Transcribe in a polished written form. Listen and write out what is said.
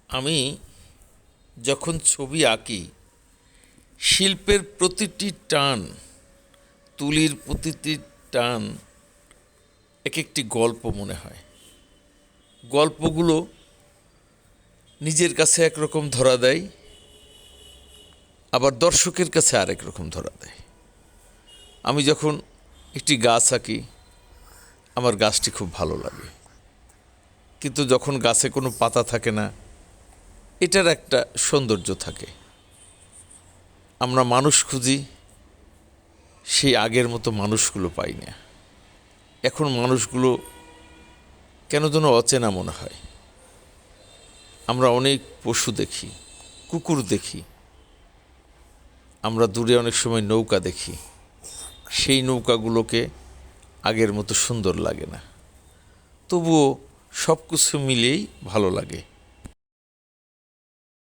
আমি যখন ছবি আঁকি, শিল্পের প্রতিটি টান, তুলির প্রতিটি টান এক একটি গল্প মনে হয়। গল্পগুলো নিজের কাছে একরকম ধরা দেয়, আবার দর্শকের কাছে আরেক রকম ধরা দেয়। আমি যখন একটি গাছ আঁকি, আমার গাছটি খুব ভালো লাগে, কিন্তু যখন গাছে কোনো পাতা থাকে না, এটার একটা সৌন্দর্য থাকে। আমরা মানুষ খুঁজি, সেই আগের মতো মানুষগুলো পাই না। এখন মানুষগুলো কেন যেন অচেনা মনে হয়। আমরা অনেক পশু দেখি, কুকুর দেখি, আমরা দূরে অনেক সময় নৌকা দেখি, সেই নৌকাগুলোকে আগের মতো সুন্দর লাগে না। তবুও সব কিছু মিলেই ভালো লাগে।